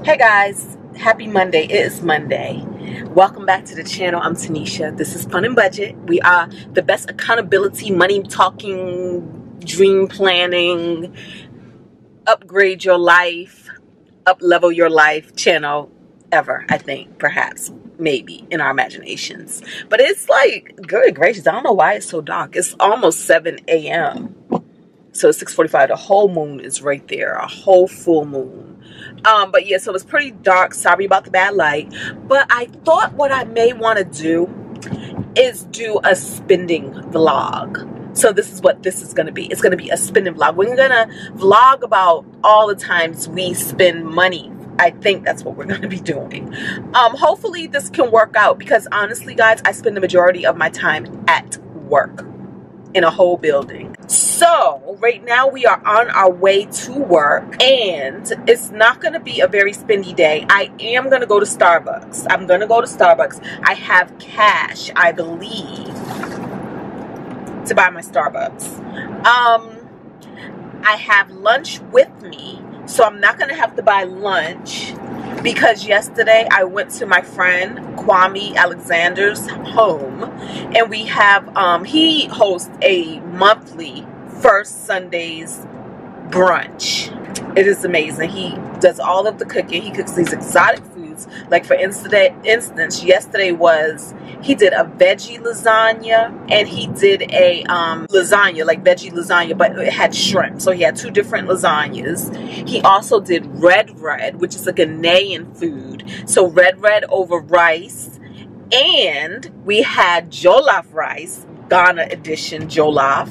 Hey guys, happy Monday. It is Monday. Welcome back to the channel. I'm Tanisha. This is Fun and Budget. We are the best accountability, money talking, dream planning, upgrade your life, up level your life channel ever, I think, perhaps, maybe, in our imaginations. But it's like, good gracious, I don't know why it's so dark. It's almost 7 a.m. So it's 6:45. The whole moon is right there, a whole full moon. But yeah, so it's pretty dark. Sorry about the bad light. But I thought what I may want to do is do a spending vlog. So this is what this is going to be. It's going to be a spending vlog. We're going to vlog about all the times we spend money. I think that's what we're going to be doing. Hopefully this can work out because honestly, guys, I spend the majority of my time at work in a whole building. So right now we are on our way to work and it's not going to be a very spendy day. I am going to go to Starbucks. I'm going to go to Starbucks. I have cash, I believe, to buy my Starbucks. I have lunch with me, so I'm not going to have to buy lunch because yesterday I went to my friend Kwame Alexander's home and we have, he hosts a monthly First Sundays brunch. It is amazing. He does all of the cooking. He cooks these exotic foods. Like for instance, yesterday he did a veggie lasagna and he did a lasagna, like veggie lasagna, but it had shrimp. So he had two different lasagnas. He also did red, which is a Ghanaian food. So red over rice. And we had jollof rice, Ghana edition jollof.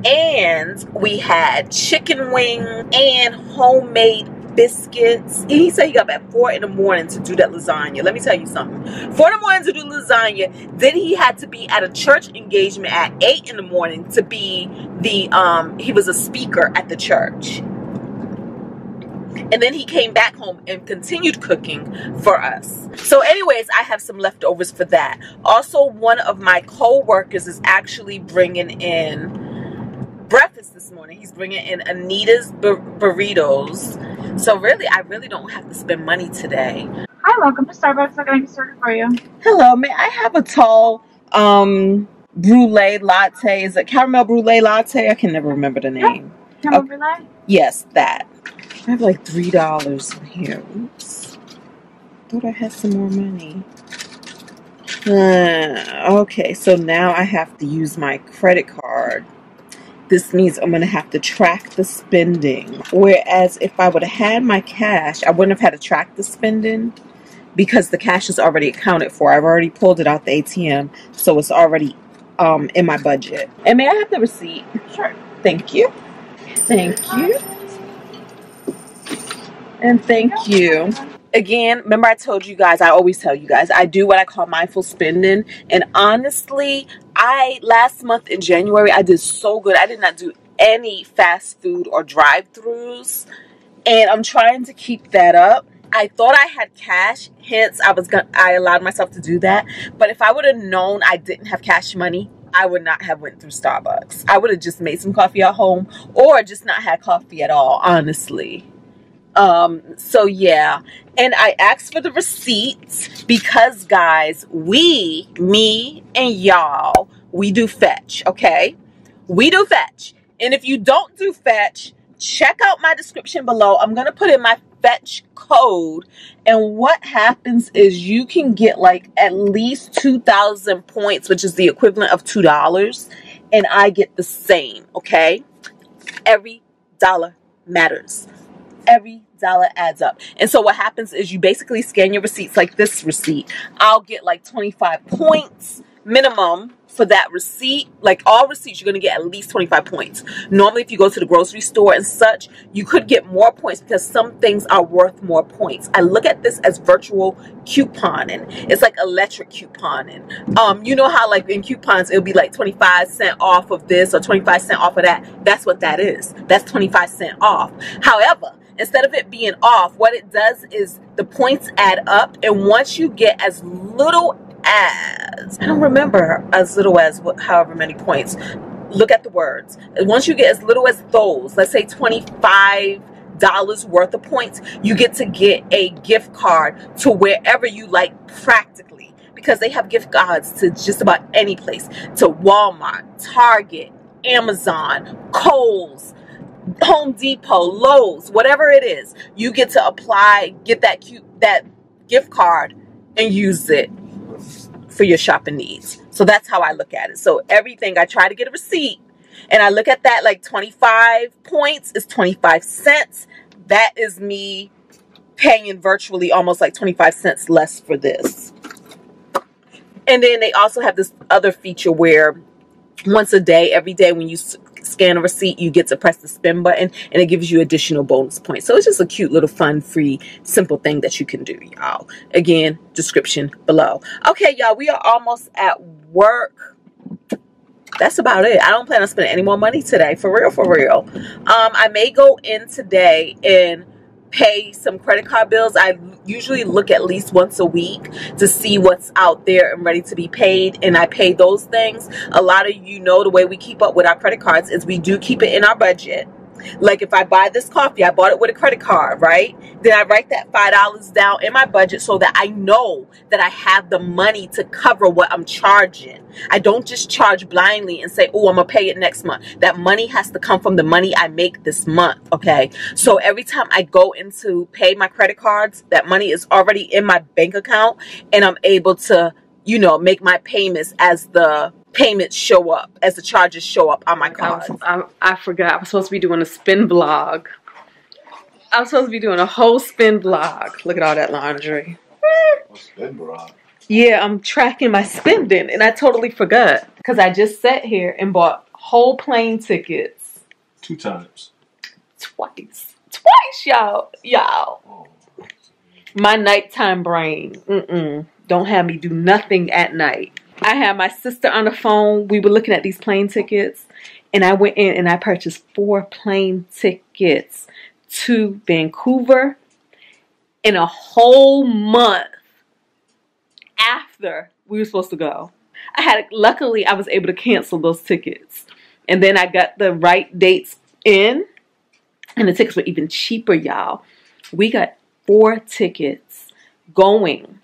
And we had chicken wing and homemade biscuits. He said he got up at 4 in the morning to do that lasagna. Let me tell you something. 4 in the morning to do lasagna. Then he had to be at a church engagement at 8 in the morning to be the, he was a speaker at the church. And then he came back home and continued cooking for us. So anyways, I have some leftovers for that. Also, one of my co-workers is actually bringing in breakfast this morning. He's bringing in Anita's burritos. So really, I really don't have to spend money today. Hi, welcome to Starbucks. How can I get started for you? Hello, may I have a tall brulee latte? Is it caramel brulee latte? I can never remember the name. Yeah. Caramel brulee? Yes, that. I have like $3 in here. Oops. Thought I had some more money. Okay, so now I have to use my credit card. This means I'm going to have to track the spending. Whereas if I would have had my cash, I wouldn't have had to track the spending because the cash is already accounted for. I've already pulled it out the ATM, so it's already in my budget. And may I have the receipt? Sure. Thank you. Thank you. And thank you. Again, remember I told you guys, I always tell you guys, I do what I call mindful spending. And honestly, last month in January, I did so good. I did not do any fast food or drive-thrus. And I'm trying to keep that up. I thought I had cash, hence I allowed myself to do that. But if I would have known I didn't have cash money, I would not have went through Starbucks. I would have just made some coffee at home or just not had coffee at all, honestly. So yeah, and I asked for the receipts because guys, me and y'all, we do fetch, okay? We do fetch. And if you don't do fetch, check out my description below. I'm going to put in my fetch code. And what happens is you can get like at least 2,000 points, which is the equivalent of $2. And I get the same, okay? Every dollar matters. Every dollar adds up. And so what happens is you basically scan your receipts like this receipt. I'll get like 25 points minimum for that receipt. Like all receipts, you're going to get at least 25 points. Normally, if you go to the grocery store and such, you could get more points because some things are worth more points. I look at this as virtual couponing. It's like electric couponing. You know how like in coupons, it'll be like 25 cents off of this or 25 cents off of that. That's what that is. That's 25 cents off. However, instead of it being off, what it does is the points add up. And once you get as little as, I don't remember as little as however many points, look at the words. Once you get as little as those, let's say $25 dollars worth of points, you get to get a gift card to wherever you like practically, because they have gift cards to just about any place, to Walmart, Target, Amazon, Kohl's, Home Depot, Lowe's, whatever it is. You get to apply, get that gift card and use it for your shopping needs. So that's how I look at it. So everything, I try to get a receipt, and I look at that like 25 points is 25 cents. That is me paying virtually almost like 25 cents less for this. And then they also have this other feature where once a day, every day when you scan a receipt, you get to press the spend button, and it gives you additional bonus points. So it's just a cute little fun, free, simple thing that you can do, y'all. Again, description below. Okay, y'all, we are almost at work. That's about it. I don't plan on spending any more money today, for real, for real. I may go in today and pay some credit card bills. I usually look at least once a week to see what's out there and ready to be paid, and I pay those things. A lot of you know the way we keep up with our credit cards is we do keep it in our budget. Like if I buy this coffee, I bought it with a credit card, right? Then I write that $5 down in my budget so that I know that I have the money to cover what I'm charging. I don't just charge blindly and say, oh, I'm going to pay it next month. That money has to come from the money I make this month, okay? So every time I go in to pay my credit cards, that money is already in my bank account, and I'm able to, you know, make my payments as the payments show up, as the charges show up on my card. I forgot. I was supposed to be doing a spin vlog. I was supposed to be doing a whole spin vlog. Look at all that laundry. A spin vlog? Yeah, I'm tracking my spending, and I totally forgot because I just sat here and bought whole plane tickets. 2 times. Twice, y'all. Oh. My nighttime brain. Don't have me do nothing at night. I had my sister on the phone. We were looking at these plane tickets, and I went in and I purchased 4 plane tickets to Vancouver in a whole month after we were supposed to go. Luckily, I was able to cancel those tickets, and then I got the right dates in, and the tickets were even cheaper, y'all. We got 4 tickets going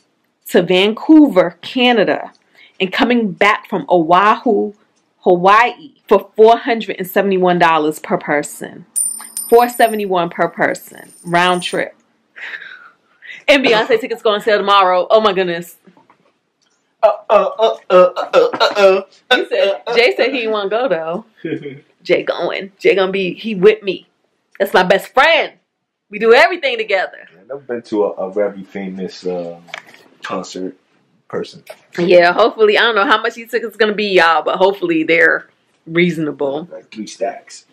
to Vancouver, Canada, and coming back from Oahu, Hawaii for $471 per person. $471 per person, round trip. And Beyonce tickets go on sale tomorrow. Oh my goodness. Jay said he didn't want to go though. Jay going. Jay gonna be, he with me. That's my best friend. We do everything together. I've never been to a very famous concert person. Yeah, hopefully, I don't know how much these tickets gonna be, y'all, but hopefully they're reasonable. Like 3 stacks.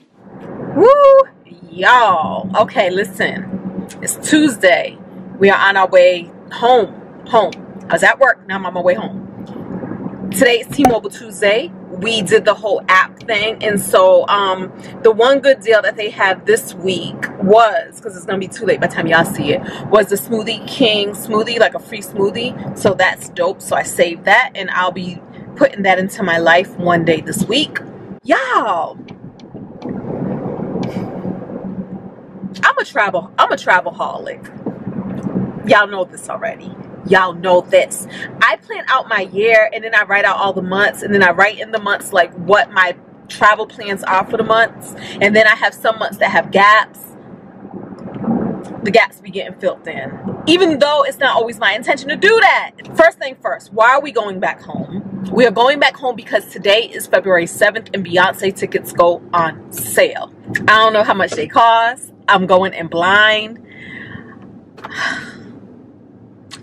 Woo! Y'all. Okay, listen. It's Tuesday. We are on our way home. I was at work. Now I'm on my way home. Today is T-Mobile Tuesday. We did the whole app thing, and so the one good deal that they have this week was, because it's gonna be too late by the time y'all see it, was the Smoothie King smoothie, like a free smoothie. So that's dope. So I saved that, and I'll be putting that into my life one day this week. Y'all, I'm a travelholic. Y'all know this already. Y'all know this. I plan out my year, and then I write out all the months, and then I write in the months like what my travel plans are for the months, and then I have some months that have gaps. The gaps be getting filled in, even though it's not always my intention to do that. First thing first, why are we going back home? We are going back home because today is February 7th and Beyonce tickets go on sale. I don't know how much they cost. I'm going in blind.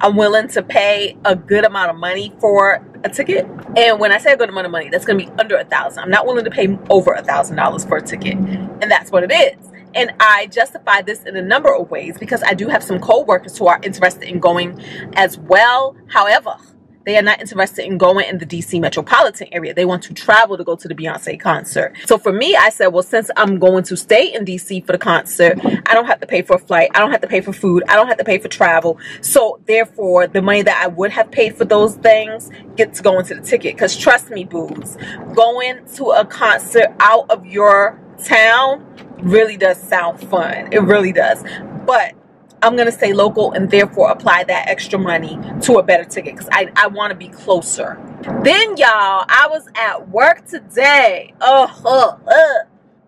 I'm willing to pay a good amount of money for a ticket. And when I say a good amount of money, that's going to be under $1,000. I'm not willing to pay over $1,000 for a ticket. And that's what it is. And I justify this in a number of ways because I do have some co-workers who are interested in going as well. However, they are not interested in going in the DC metropolitan area. They want to travel to go to the Beyonce concert. So for me, I said, well, since I'm going to stay in DC for the concert, I don't have to pay for a flight. I don't have to pay for food. I don't have to pay for travel. So therefore, the money that I would have paid for those things gets to go into the ticket. Because trust me, boos, going to a concert out of your town really does sound fun. It really does. But I'm going to stay local and therefore apply that extra money to a better ticket because I want to be closer. Then, y'all, I was at work today.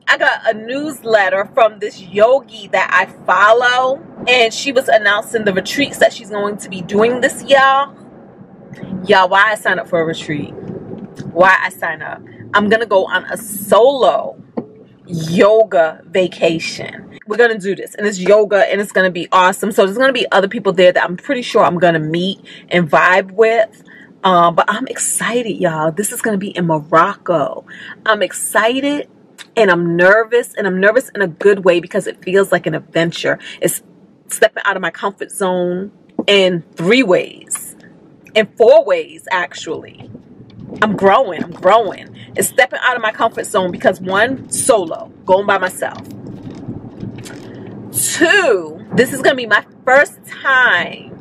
I got a newsletter from this yogi that I follow, and she was announcing the retreats that she's going to be doing this year. Y'all, why I sign up for a retreat? Why I sign up? I'm going to go on a solo yoga vacation. We're going to do this, and it's yoga, and it's going to be awesome. So there's going to be other people there that I'm pretty sure I'm going to meet and vibe with. But I'm excited, y'all. This is going to be in Morocco. I'm excited. And I'm nervous in a good way because it feels like an adventure. It's stepping out of my comfort zone in 3 ways. In 4 ways, actually. I'm growing. It's stepping out of my comfort zone because 1, solo, going by myself. 2, this is going to be my first time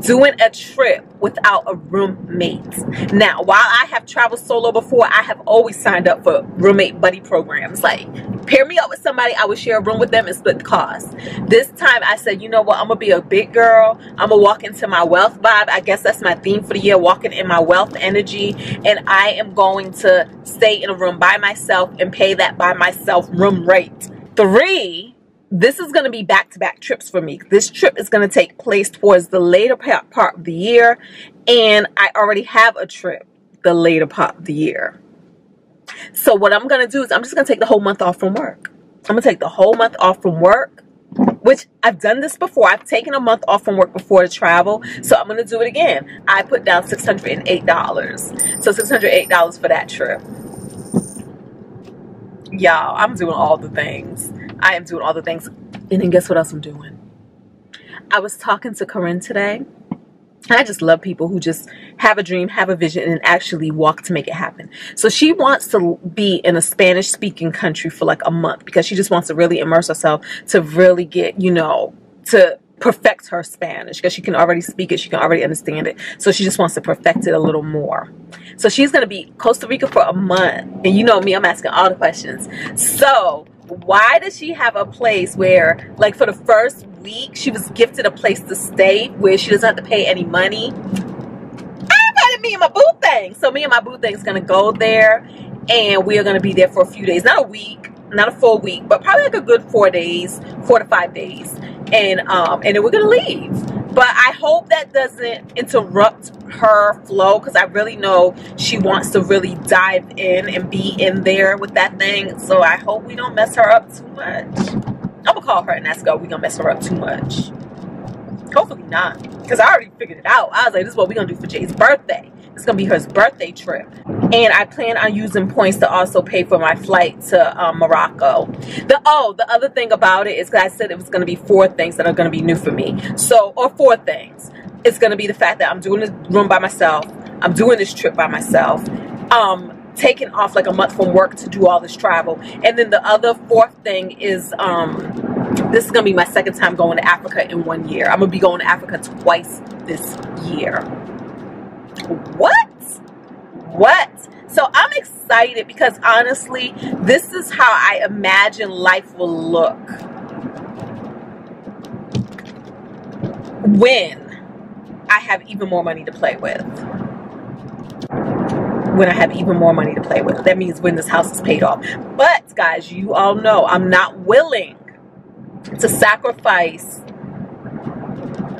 doing a trip without a roommate. Now, while I have traveled solo before, I have always signed up for roommate buddy programs. Like, pair me up with somebody, I would share a room with them and split the cost. This time I said, you know what, I'm gonna be a big girl. I'm gonna walk into my wealth vibe. I guess that's my theme for the year, walking in my wealth energy. And I am going to stay in a room by myself and pay that by myself room rate. 3, this is going to be back-to-back trips for me. This trip is going to take place towards the later part of the year, and I already have a trip the later part of the year. So what I'm going to do is I'm just going to take the whole month off from work. I'm going to take the whole month off from work, which I've done this before. I've taken a month off from work before to travel, so I'm going to do it again. I put down $608. So $608 for that trip. Y'all, I'm doing all the things. I am doing all the things. And then guess what else I'm doing? I was talking to Corinne today. And I just love people who just have a dream, have a vision, and actually walk to make it happen. So she wants to be in a Spanish-speaking country for like a month because she just wants to really immerse herself to really get, you know, to perfect her Spanish because she can already speak it. She can already understand it. So she just wants to perfect it a little more. So she's going to be Costa Rica for a month. And you know me, I'm asking all the questions. So why does she have a place where, like, for the first week, she was gifted a place to stay where she doesn't have to pay any money? I invited me and my boo thing. So me and my boo thing is going to go there, and we are going to be there for a few days. Not a week, not a full week, but probably like a good 4 days, 4 to 5 days. And then we're going to leave. But I hope that doesn't interrupt her flow because I really know she wants to really dive in and be in there with that thing. So I hope we don't mess her up too much. I'm going to call her and ask her if we're going to mess her up too much. Hopefully not. Because I already figured it out. I was like, this is what we're going to do for Jay's birthday. It's going to be her birthday trip. And I plan on using points to also pay for my flight to Morocco. The other thing about it is I said it was going to be 4 things that are going to be new for me. So, or 4 things. It's going to be the fact that I'm doing this room by myself. I'm doing this trip by myself. Taking off like a month from work to do all this travel. And then the other 4th thing is this is going to be my 2nd time going to Africa in 1 year. I'm going to be going to Africa twice this year. What? So I'm excited because honestly, this is how I imagine life will look when I have even more money to play with. When I have even more money to play with. That means when this house is paid off. But guys, you all know I'm not willing to sacrifice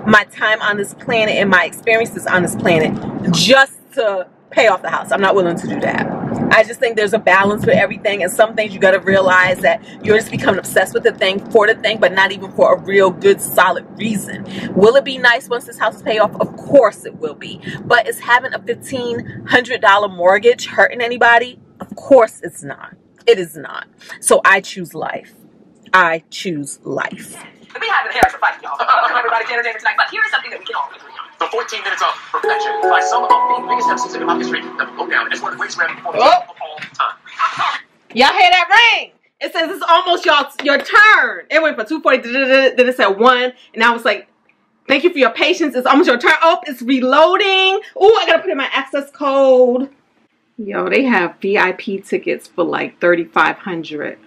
my time on this planet and my experiences on this planet just to pay off the house. I'm not willing to do that. I just think there's a balance with everything, and some things you got to realize that you're just becoming obsessed with the thing for the thing, but not even for a real good solid reason. Will it be nice once this house is paid off? Of course it will be. But is having a $1,500 mortgage hurting anybody? Of course it's not. It is not. So I choose life. I choose life. We have a hair for fight, y'all. Welcome everybody to entertainment tonight, but here is something that we can all agree on. The 14 minutes of perfection by some of the biggest MCs in hip-hop history that will go down as one of the greatest rap performances of all time. Y'all hear that ring? It says it's almost your turn. It went for 240, then it said 1, and I was like, thank you for your patience. It's almost your turn. Oh, it's reloading. Oh, I gotta put in my access code. Yo, they have VIP tickets for like $3,500.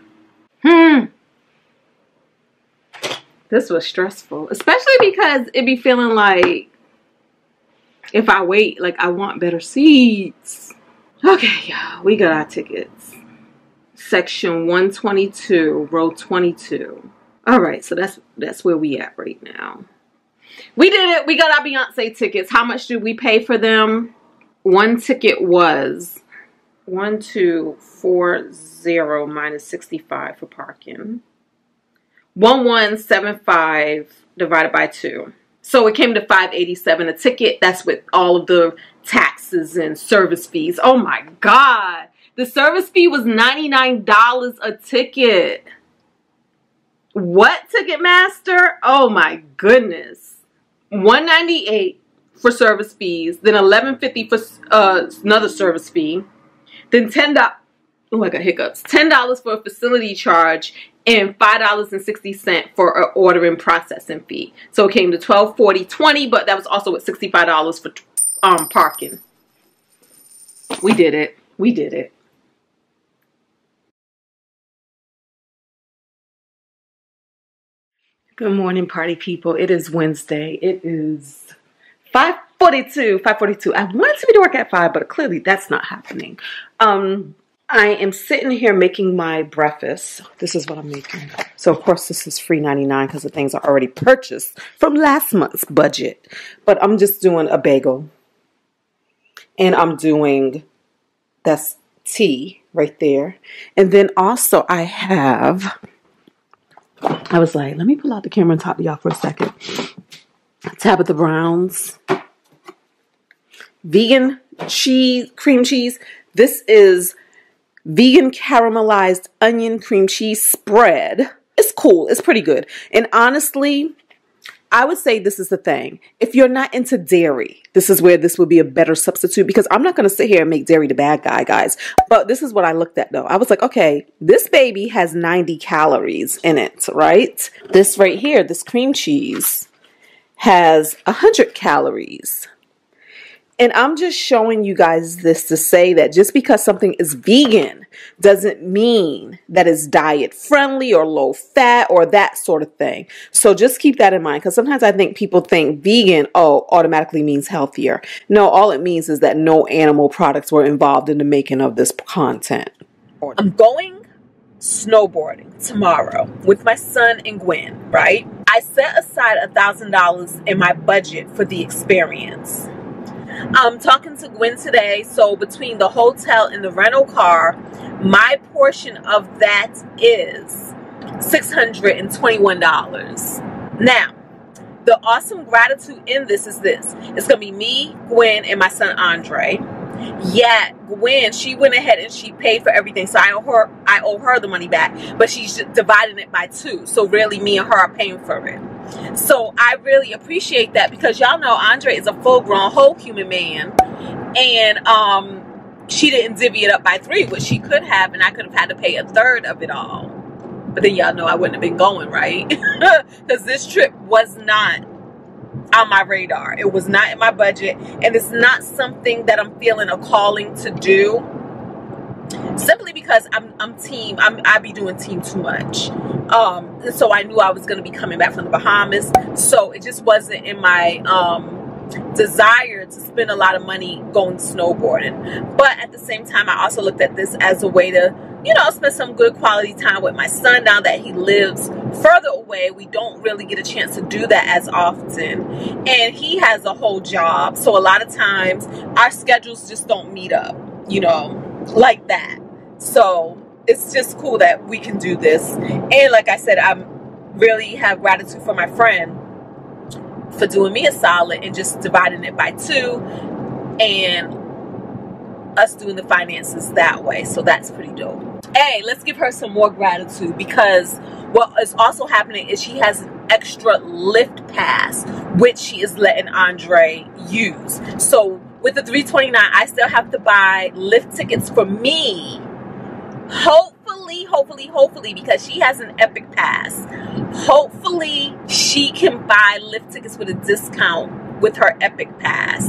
This was stressful, especially because it be feeling like if I wait, like I want better seats. Okay, y'all, we got our tickets. Section 122, row 22. All right, so that's where we at right now. We did it. We got our Beyonce tickets. How much did we pay for them? One ticket was 1240 minus 65 for parking. 1175 divided by 2. So it came to $587 a ticket. That's with all of the taxes and service fees. Oh my God. The service fee was $99 a ticket. What, Ticketmaster? Oh my goodness. $198 for service fees, then $11.50 for another service fee, then $10. Oh, I got hiccups. $10 for a facility charge and $5.60 for an order and processing fee. So it came to $12.40.20, but that was also with $65 for parking. We did it. We did it. Good morning, party people. It is Wednesday. It is 5:42. I wanted to be to work at 5, but clearly that's not happening. I am sitting here making my breakfast. This is what I'm making. So, of course, this is free 99 because the things are already purchased from last month's budget. But I'm just doing a bagel. And I'm doing, that's tea right there. And then also I have, I was like, let me pull out the camera and talk to y'all for a second. Tabitha Brown's vegan cheese, cream cheese. This is vegan caramelized onion cream cheese spread. It's cool. It's pretty good. And honestly, I would say this is the thing. If you're not into dairy, this is where this would be a better substitute, because I'm not going to sit here and make dairy the bad guy, guys. But this is what I looked at, though. I was like, okay, this baby has 90 calories in it, right? This right here, this cream cheese, has 100 calories. And I'm just showing you guys this to say that just because something is vegan doesn't mean that it's diet friendly or low fat or that sort of thing. So just keep that in mind, because sometimes I think people think vegan, oh, automatically means healthier. No, all it means is that no animal products were involved in the making of this content. I'm going snowboarding tomorrow with my son and Gwen, right? I set aside $1,000 in my budget for the experience. I'm talking to Gwen today, so between the hotel and the rental car, my portion of that is $621. Now, the awesome gratitude in this is this. It's going to be me, Gwen, and my son Andre. Yeah, Gwen, she went ahead and she paid for everything, so I owe her the money back, but she's dividing it by 2, so really me and her are paying for it. So I really appreciate that, because y'all know Andre is a full-grown whole human man, and she didn't divvy it up by 3, which she could have, and I could have had to pay a third of it all. But then y'all know I wouldn't have been going, right? Because this trip was not on my radar. It was not in my budget, and it's not something that I'm feeling a calling to do, simply because I be doing team too much. So I knew I was going to be coming back from the Bahamas, so it just wasn't in my desire to spend a lot of money going snowboarding. But at the same time, I also looked at this as a way to, you know, spend some good quality time with my son. Now that he lives further away, we don't really get a chance to do that as often, and he has a whole job, so a lot of times our schedules just don't meet up, you know, like that. So it's just cool that we can do this. And like I said, I really have gratitude for my friend for doing me a solid and just dividing it by 2 and us doing the finances that way. So that's pretty dope. Hey, let's give her some more gratitude, because what is also happening is she has an extra lift pass, which she is letting Andre use. So with the $329, I still have to buy lift tickets for me. Hopefully, because she has an Epic Pass, hopefully she can buy lift tickets with a discount with her Epic Pass.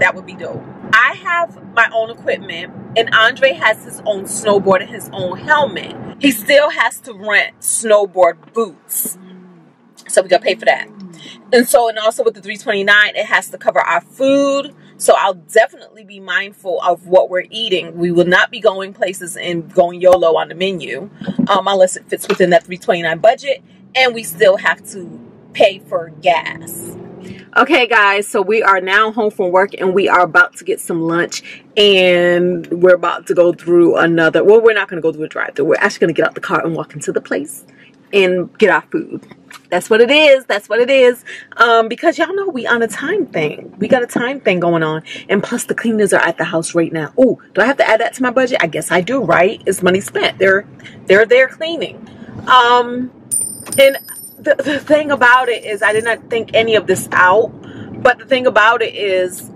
That would be dope. I have my own equipment and Andre has his own snowboard and his own helmet. He still has to rent snowboard boots. So we gotta pay for that. And so, and also with the $329, it has to cover our food. So I'll definitely be mindful of what we're eating. We will not be going places and going YOLO on the menu unless it fits within that $329 budget. And we still have to pay for gas. Okay guys, so we are now home from work and we are about to get some lunch and we're about to go through another, well, we're not going to go through a drive-thru. We're actually going to get out the car and walk into the place and get our food. That's what it is. That's what it is. Because y'all know we on a time thing. We got a time thing going on. And plus the cleaners are at the house right now. Oh, do I have to add that to my budget? I guess I do, right? It's money spent. They're there cleaning. And the thing about it is I did not think any of this out. But the thing about it is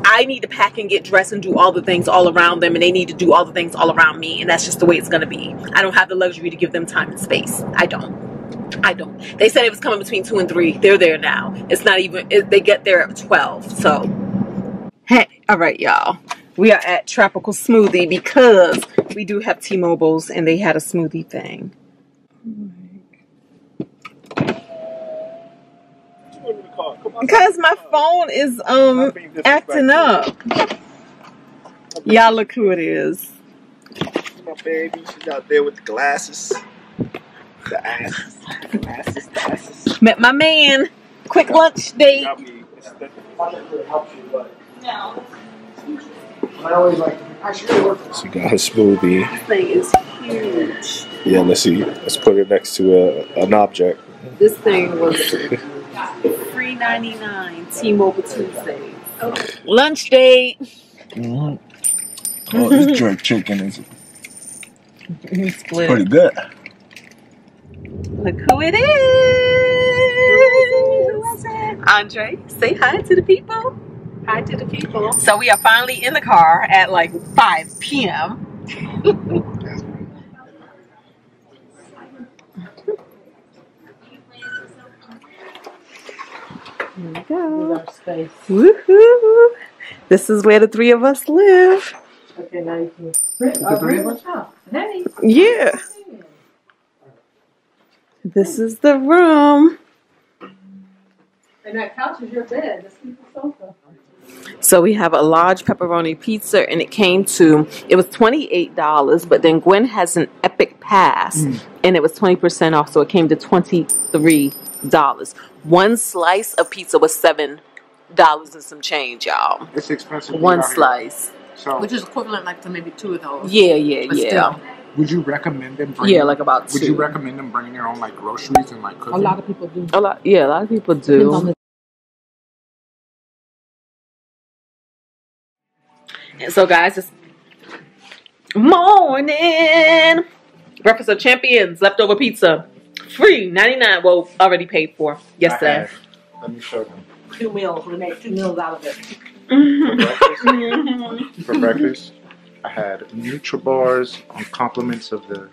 I need to pack and get dressed and do all the things all around them. And they need to do all the things all around me. And that's just the way it's going to be. I don't have the luxury to give them time and space. I don't. They said it was coming between 2 and 3. They're there now. It's not even, they get there at 12. So, hey, all right, y'all. We are at Tropical Smoothie because we do have T-Mobiles and they had a smoothie thing. Because my phone is acting up. Y'all look who it is. My baby, she's out there with the glasses. The asses. Met my man. Quick lunch date. No. She got her smoothie. This thing is huge. Yeah, let's see. Let's put it next to an object. This thing was $3.99 T-Mobile Tuesday. Lunch date. Oh, this jerk chicken is Split. pretty good. Look who it is. Andre, say hi to the people. Hi to the people. So we are finally in the car at like 5 p.m. Here we go. Woohoo! This is where the 3 of us live. Okay, now you can. The 3 of us? Hey. Yeah. This is the room. And that couch is your bed. This is the sofa. So we have a large pepperoni pizza, and it was $28, but then Gwen has an Epic Pass, and it was 20% off, so it came to $23. One slice of pizza was $7 and some change, y'all. It's expensive. One slice. So, Which is equivalent like to maybe 2 of those. Yeah. Still. would you recommend them bringing? Yeah, like about 2. Would you recommend them bringing their own like groceries and like cooking? A lot of people do. A lot of people do. And so, guys, it's morning. Breakfast of Champions, leftover pizza, free, $99. Well, already paid for yesterday. Let me show them. 2 meals. We made 2 meals out of it. For breakfast, I had NutriBars on compliments of the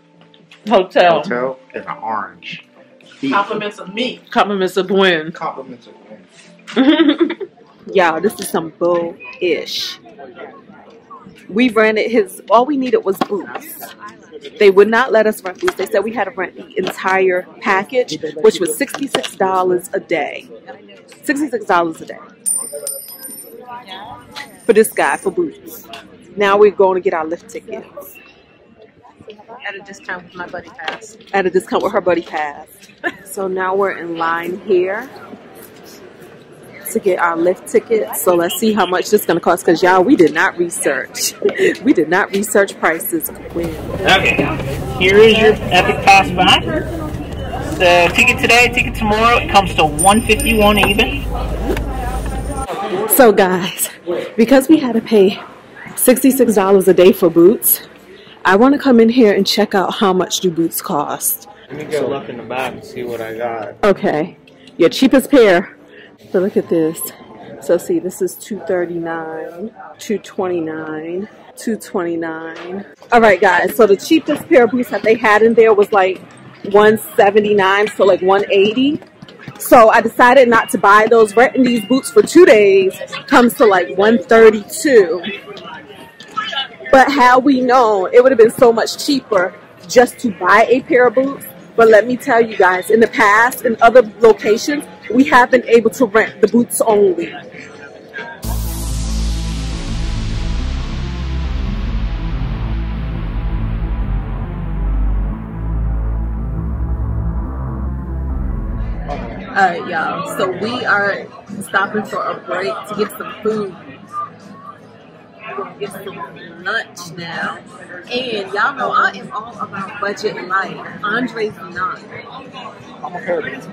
Hotel and an orange. Compliments of me. Compliments of Gwen. Compliments of Gwen. Y'all, this is some bull-ish. We rented all we needed was boots. They would not let us rent boots. They said we had to rent the entire package, which was $66 a day. $66 a day. For this guy, for boots. Now we're going to get our lift tickets. At a discount with my buddy pass. At a discount with her buddy pass. So now we're in line here to get our lift tickets. So let's see how much this is going to cost, because y'all, we did not research. We did not research prices. Okay, here is your Epic Pass back. The ticket today, ticket tomorrow, it comes to $151 even. So guys, because we had to pay $66 a day for boots, I want to come in here and check out how much do boots cost. Let me go look in the back and see what I got. Okay, your cheapest pair. So look at this. So see, this is $239, $229, $229. All right, guys. So the cheapest pair of boots that they had in there was like $179, so like $180. So I decided not to buy those. Renting these boots for 2 days comes to like $132. But had we known, it would have been so much cheaper just to buy a pair of boots. But let me tell you guys, in the past, in other locations, we have been able to rent the boots only. Y'all, so we are stopping for a break to get some food. We're gonna get some lunch now. And y'all know I am all about budget life. Andre's not. I'm a parent.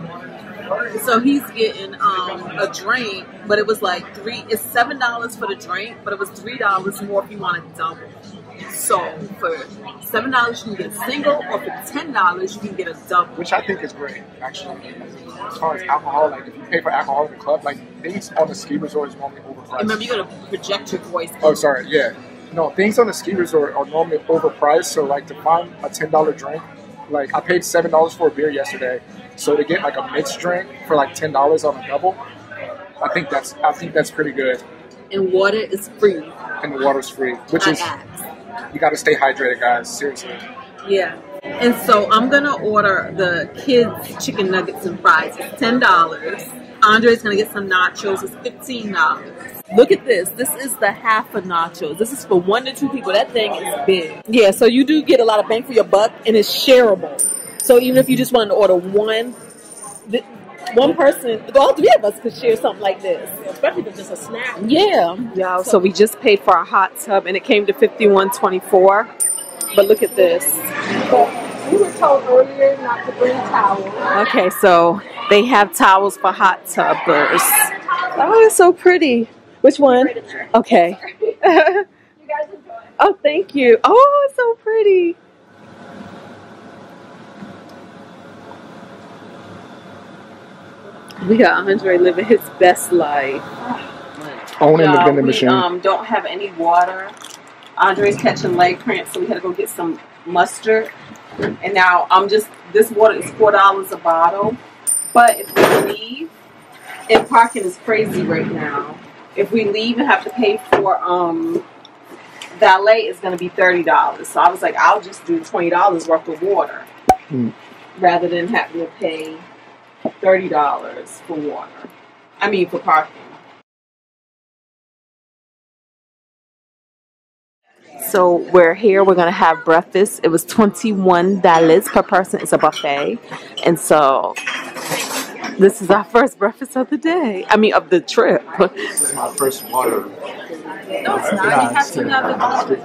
So he's getting a drink, but it was like it's $7 for the drink, but it was $3 more if you want a double. So for $7 you can get a single, or for $10 you can get a double. Which I think is great, actually. As far as alcohol, like if you pay for alcohol in the club, like things on the ski resort is normally overpriced. Remember, you're gonna project your voice. Oh, sorry, yeah. No, things on the ski resort are normally overpriced. So like to find a $10 drink, like I paid $7 for a beer yesterday. So to get like a mixed drink for like $10 on a double, I think that's pretty good. And water is free. And the water's free, which is you got to stay hydrated, guys. Seriously. Yeah. And so I'm gonna order the kids chicken nuggets and fries. It's $10. Andre's gonna get some nachos. It's $15. Look at this. This is the half of nachos. This is for 1 to 2 people. That thing is big. Yeah. So you do get a lot of bang for your buck, and it's shareable. So even if you just wanted to order one person, all 3 of us could share something like this. Especially if it's just a snack. Yeah. Yeah. So we just paid for a hot tub, and it came to $51.24. But look at this. We were told earlier not to bring towels. Okay, so they have towels for hot tubbers. Oh, it's so pretty. Which one? Okay. You guys enjoy. Oh, thank you. Oh, it's so pretty. We got Andre living his best life. Owning the vending machine. Don't have any water. Andre's catching leg cramps, so we had to go get some mustard. And now this water is $4 a bottle. But if we leave, and parking is crazy right now. If we leave and have to pay for valet, it's going to be $30. So I was like, I'll just do $20 worth of water rather than having to pay $30 for water. I mean, for parking. So we're here. We're going to have breakfast. It was $21 per person. It's a buffet. And so this is our first breakfast of the day. I mean, of the trip. This is my first water. No, it's not. You have to have the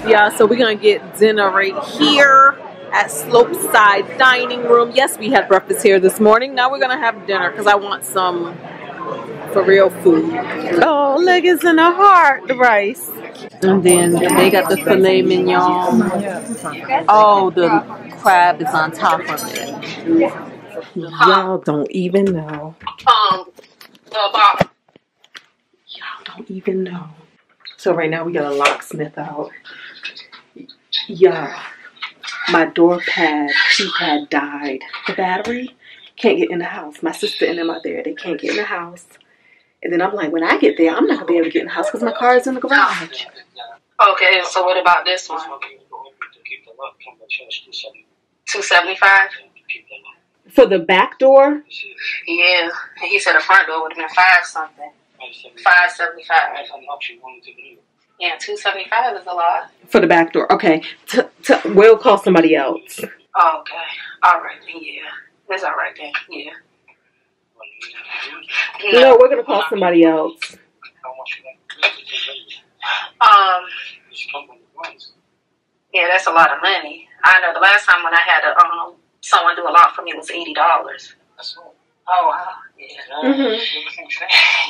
Yeah, so we're going to get dinner right here at Slopeside Dining Room. Yes, we had breakfast here this morning. Now we're going to have dinner because I want some for real food. Oh, leggings and a heart, the rice. And then they got the filet mignon. Oh, the crab is on top of it. Y'all don't even know. Y'all don't even know. So right now we got a locksmith out. Yeah, my door pad, keypad died. The battery can't get in the house. My sister and them out there, they can't get in the house. And then I'm like, when I get there, I'm not going to be able to get in the house because my car is in the garage. Okay, so what about this one? $275. For the back door? Yeah, and he said the front door would have been $5 something. $575. Yeah, $275 is a lot. For the back door. Okay. We'll call somebody else. Oh, okay. All right then, yeah. That's all right then, yeah. No, we're going to call somebody else. Yeah, that's a lot of money. I know the last time when I had someone do a lot for me was $80. Oh, wow. Yeah. Mm-hmm.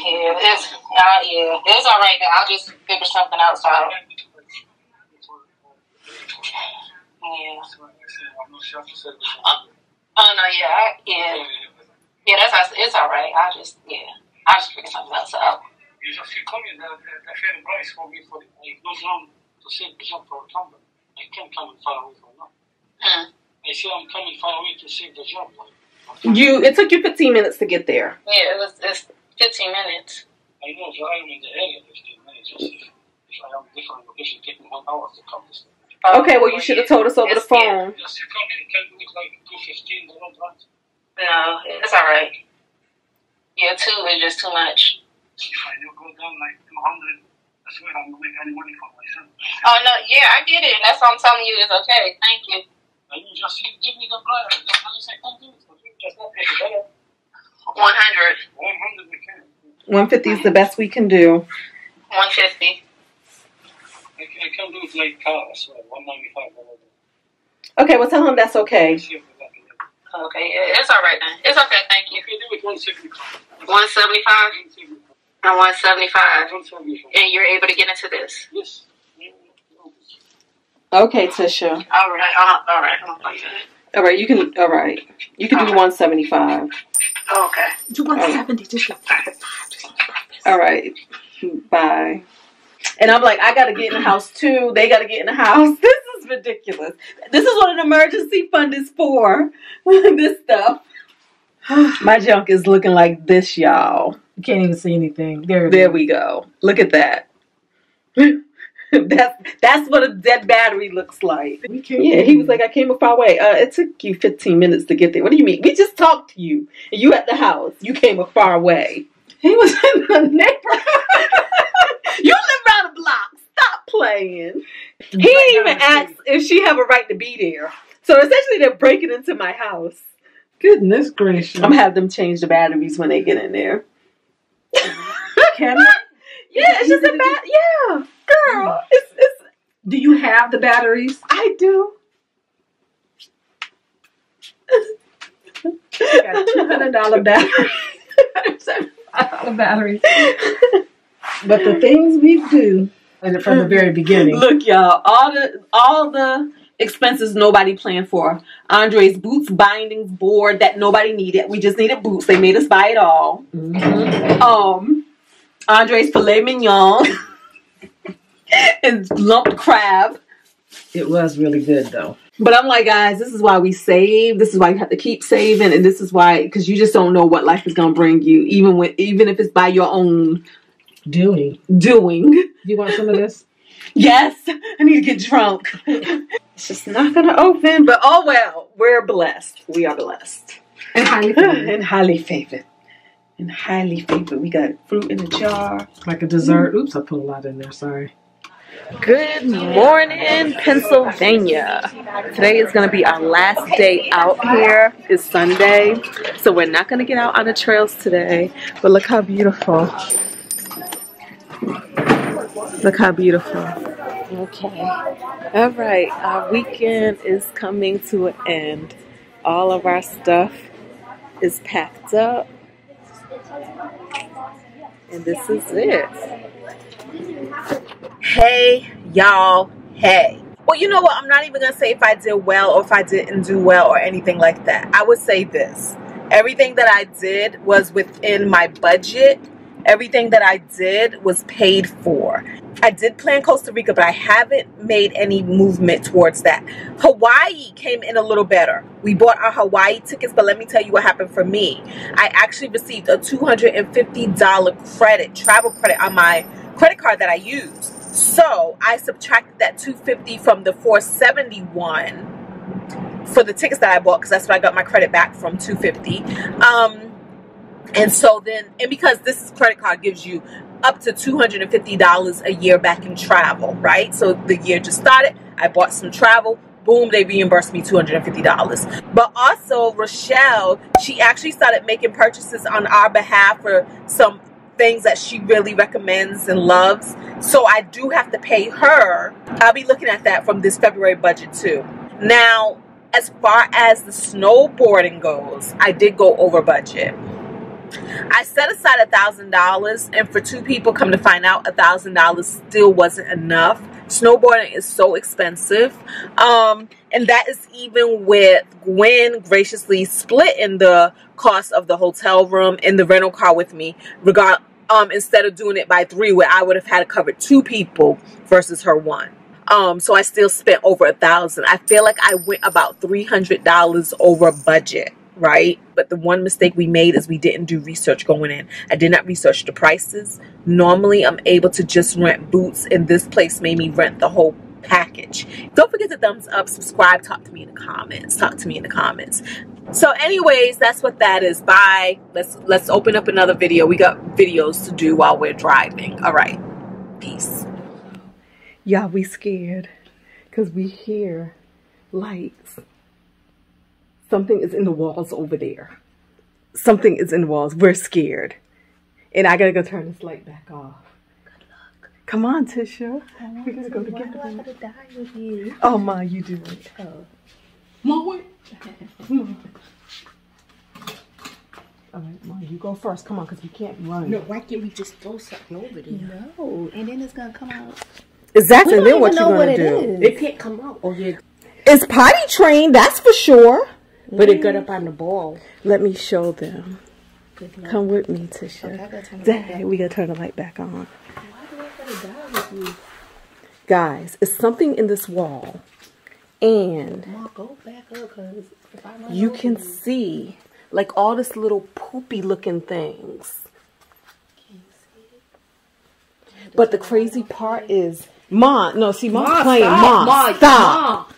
Yeah, it's all right then. I'll just figure something else out. Yeah. Oh no, yeah, yeah. That's it's all right. I just I'll just figure something else out. You just tell me the fair price for me for like goes on to save the job for a company. I can't come far away from that. I say I'm coming far away to save the job. It took you 15 minutes to get there. Yeah, it's 15 minutes. I know, so I'm in the area 15 minutes. If I am in a different location, it takes me 1 hour to come this way. Okay, well, you should have told us over the phone. Just you come in, can do it like 2:15, the road runs. No, it's alright. Yeah, 2 is just too much. If I do go down like 200, I swear I'm going to make any money for myself. Oh, no, yeah, I get it. That's what I'm telling you is okay. Thank you. And you just give me the price. The price I can't do it for you. Just not pay the better. 100. 100 we can. 150 is the best we can do. 150. I can do it like car as well. 195. Okay, well, tell him that's okay. Okay, yeah, it's alright then. It's okay, thank you. Okay, do it 175. 175? And 175. 175. And you're able to get into this? Yes. Okay, Tisha. Alright, alright. All right, you can. All right, you can do 175. Okay. Do 170, Tisha. All right. Bye. And I'm like, I gotta get in the house too. They gotta get in the house. This is ridiculous. This is what an emergency fund is for. This stuff. My junk is looking like this, y'all. You can't even see anything. There we go. Look at that. That's what a dead battery looks like. Yeah, he was like, I came a far way. It took you 15 minutes to get there. What do you mean? We just talked to you. And you at the house. You came a far way. He was in the neighborhood. You live around the block. Stop playing. He didn't even ask if she have a right to be there. So essentially they're breaking into my house. Goodness gracious. I'm gonna have them change the batteries when they get in there. Can they? Yeah, it's just a yeah. Girl, it's. Do you have the batteries? I do. I got $200 batteries. $75 batteries. But the things we do from the very beginning. Look, y'all, all the expenses nobody planned for. Andre's boots bindings board that nobody needed. We just needed boots. They made us buy it all. Mm-hmm. Andre's filet mignon and lumped crab. It was really good though. But I'm like, guys, this is why we save. This is why you have to keep saving, and this is why, because you just don't know what life is gonna bring you, even if it's by your own doing. You want some of this? Yes, I need to get drunk. It's just not gonna open, but oh well. We're blessed. We are blessed and highly favored. And highly favored. We got fruit in a jar, like a dessert. Oops, I put a lot in there. Sorry. Good morning, Pennsylvania. Today is going to be our last day out here. It's Sunday, so we're not going to get out on the trails today. But look how beautiful. Look how beautiful. Okay. All right. Our weekend is coming to an end. All of our stuff is packed up. And this is it. Hey, y'all. Hey. Well, you know what? I'm not even going to say if I did well or if I didn't do well or anything like that. I would say this. Everything that I did was within my budget. Everything that I did was paid for. I did plan Costa Rica, but I haven't made any movement towards that. Hawaii came in a little better. We bought our Hawaii tickets, but let me tell you what happened for me. I actually received a $250 credit, travel credit on my credit card that I used. So I subtracted that $250 from the $471 for the tickets that I bought, because that's what I got my credit back from, $250. And so then, and because this credit card gives you up to $250 a year back in travel, right? So the year just started, I bought some travel, boom, they reimbursed me $250. But also Rochelle, she actually started making purchases on our behalf for some things that she really recommends and loves. So I do have to pay her. I'll be looking at that from this February budget too. Now, as far as the snowboarding goes, I did go over budget. I set aside $1,000, and for 2 people, come to find out, $1,000 still wasn't enough. Snowboarding is so expensive, and that is even with Gwen graciously splitting the cost of the hotel room and the rental car with me, instead of doing it by 3, where I would have had to cover 2 people versus her 1. So I still spent over $1,000. I feel like I went about $300 over budget, right? But the one mistake we made is we didn't do research going in. I did not research the prices. Normally, I'm able to just rent boots, and this place made me rent the whole package. Don't forget to thumbs up, subscribe, talk to me in the comments. Talk to me in the comments. So anyways, that's what that is. Bye. Let's open up another video. We got videos to do while we're driving. All right. Peace. Y'all, we scared because we hear lights. Something is in the walls over there. Something is in the walls. We're scared. And I gotta go turn this light back off. Good luck. Come on, Tisha. We gotta go together. Why do I gotta die with you? Oh, Ma, you do it. Oh. Ma, wait. Come on. All right, Mom, you go first. Come on, because we can't run. No, why can't we just throw something over there? No, and then it's gonna come out. Exactly. Then what you gonna do? It can't come out. Oh yeah. It's potty trained, that's for sure. But it got up on the ball. Let me show them. Come with me, Tisha. Okay, we gotta turn the light back on. Why do I gotta die with you? Guys, it's something in this wall, and Mom, go back up, cause if I run you can see like all this little poopy looking things. But the crazy part is, Mom, no, see, Mom's playing. Mom, stop.